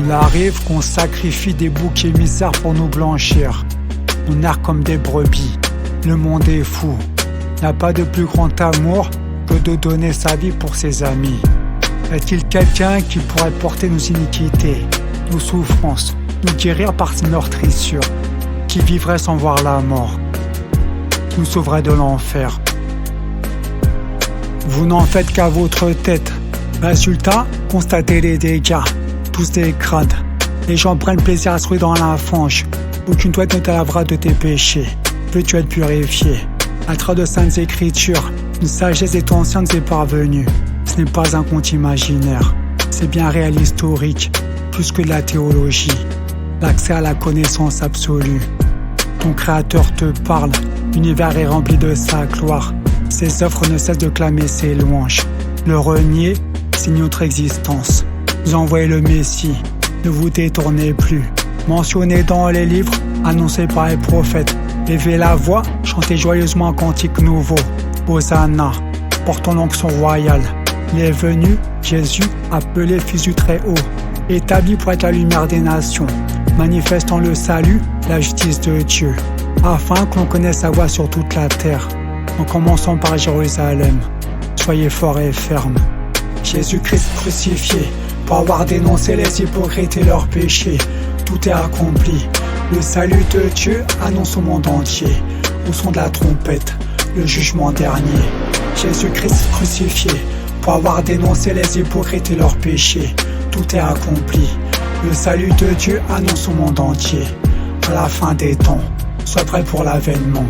Il arrive qu'on sacrifie des boucs émissaires pour nous blanchir. On erre comme des brebis. Le monde est fou. Il n'y a pas de plus grand amour que de donner sa vie pour ses amis. Est-il quelqu'un qui pourrait porter nos iniquités, nos souffrances, nous guérir par ses meurtrissures, qui vivrait sans voir la mort, nous sauverait de l'enfer? Vous n'en faites qu'à votre tête. Résultat, constatez les dégâts, tous des crades. Les gens prennent plaisir à se ruer dans la fange. Aucune toilette ne te lavera de tes péchés. Veux-tu être purifié? À travers de saintes écritures, une sagesse est ancienne et parvenue. Ce n'est pas un conte imaginaire, c'est bien réel historique, plus que de la théologie. L'accès à la connaissance absolue. Ton Créateur te parle, l'univers est rempli de sa gloire. Ses œuvres ne cessent de clamer ses louanges. Le renier signe notre existence. Vous envoyez le Messie, ne vous détournez plus. Mentionné dans les livres, annoncé par les prophètes. Levez la voix, chantez joyeusement un cantique nouveau. Hosanna, portons l'onction royale. Il est venu, Jésus, appelé Fils du Très-Haut, établi pour être la lumière des nations, manifestant le salut, la justice de Dieu, afin que l'on connaisse sa voix sur toute la terre. En commençant par Jérusalem, soyez forts et fermes. Jésus-Christ crucifié, pour avoir dénoncé les hypocrites et leurs péchés, tout est accompli. Le salut de Dieu annonce au monde entier, au son de la trompette, le jugement dernier. Jésus-Christ crucifié, pour avoir dénoncé les hypocrites et leurs péchés, tout est accompli. Le salut de Dieu annonce au monde entier. À la fin des temps, sois prêt pour l'avènement.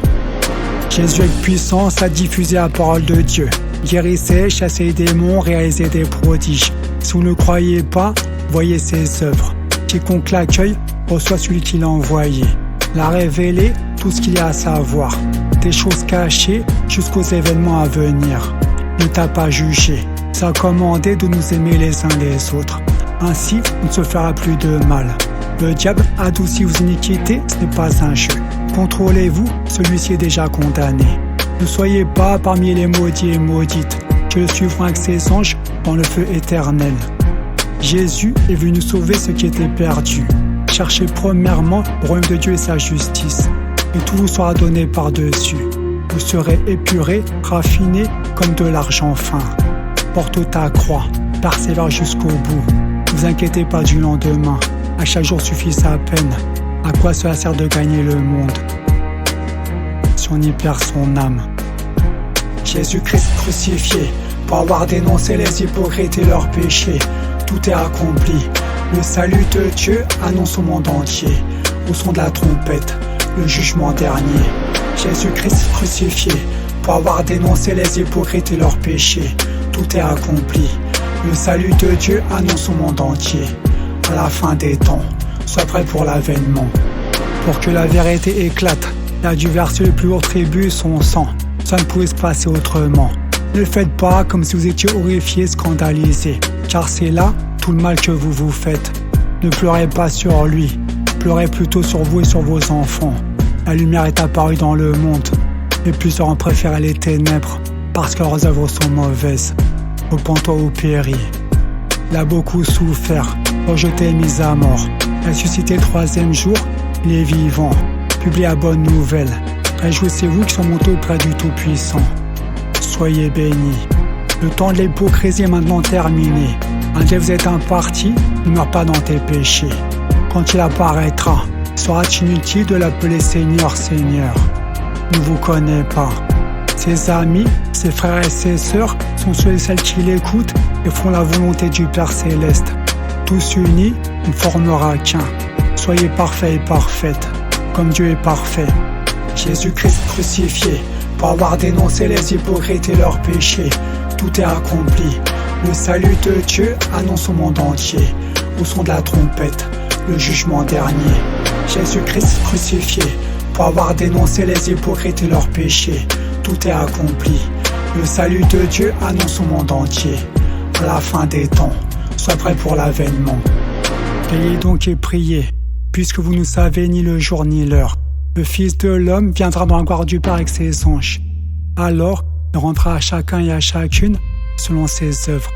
Jésus avec puissance a diffusé la parole de Dieu. Guérissez, chassez les démons, réalisez des prodiges. Si vous ne croyez pas, voyez ses œuvres. Quiconque l'accueille reçoit celui qui l'a envoyé. L'a révélé tout ce qu'il y a à savoir. Des choses cachées jusqu'aux événements à venir. Ne t'a pas jugé. Ça a commandé de nous aimer les uns les autres. Ainsi, on ne se fera plus de mal. Le diable adoucit vos iniquités, ce n'est pas un jeu. Contrôlez-vous, celui-ci est déjà condamné. Ne soyez pas parmi les maudits et maudites, que le suivront avec ses anges dans le feu éternel. Jésus est venu sauver ce qui était perdu. Cherchez premièrement le royaume de Dieu et sa justice, et tout vous sera donné par-dessus. Vous serez épurés, raffinés comme de l'argent fin. Porte ta croix, persévère jusqu'au bout. Ne vous inquiétez pas du lendemain, à chaque jour suffit sa peine. À quoi cela sert de gagner le monde si on y perd son âme? Jésus-Christ crucifié, pour avoir dénoncé les hypocrites et leurs péchés, tout est accompli. Le salut de Dieu annonce au monde entier, au son de la trompette, le jugement dernier. Jésus-Christ crucifié, pour avoir dénoncé les hypocrites et leurs péchés, tout est accompli. Le salut de Dieu annonce au monde entier. À la fin des temps, sois prêt pour l'avènement. Pour que la vérité éclate, il a dû verser le plus haut tribut son sang. Ça ne pouvait se passer autrement. Ne faites pas comme si vous étiez horrifiés, scandalisés, car c'est là tout le mal que vous vous faites. Ne pleurez pas sur lui, pleurez plutôt sur vous et sur vos enfants. La lumière est apparue dans le monde, mais plusieurs ont préféré les ténèbres, parce que leurs œuvres sont mauvaises. Repens-toi ou péris. Il a beaucoup souffert, rejeté et mis à mort. Ressuscité le troisième jour, il est vivant. Publiez la bonne nouvelle. Réjouissez-vous qui sont montés auprès du Tout-Puissant. Soyez bénis. Le temps de l'hypocrisie est maintenant terminé. Un Dieu vous êtes imparti, ne meurt pas dans tes péchés. Quand il apparaîtra, sera-t-il inutile de l'appeler Seigneur, Seigneur? Il ne vous connaît pas. Ses amis, ses frères et ses sœurs sont ceux et celles qui l'écoutent et font la volonté du Père Céleste. Tous unis, on ne formera qu'un. Soyez parfaits et parfaites, comme Dieu est parfait. Jésus-Christ crucifié, pour avoir dénoncé les hypocrites et leurs péchés, tout est accompli. Le salut de Dieu annonce au monde entier, au son de la trompette, le jugement dernier. Jésus-Christ crucifié, pour avoir dénoncé les hypocrites et leurs péchés, tout est accompli. Le salut de Dieu annonce au monde entier. À la fin des temps, sois prêt pour l'avènement. Veillez donc et priez, puisque vous ne savez ni le jour ni l'heure. Le Fils de l'homme viendra dans la gloire du Père avec ses anges. Alors, il rendra à chacun et à chacune selon ses œuvres.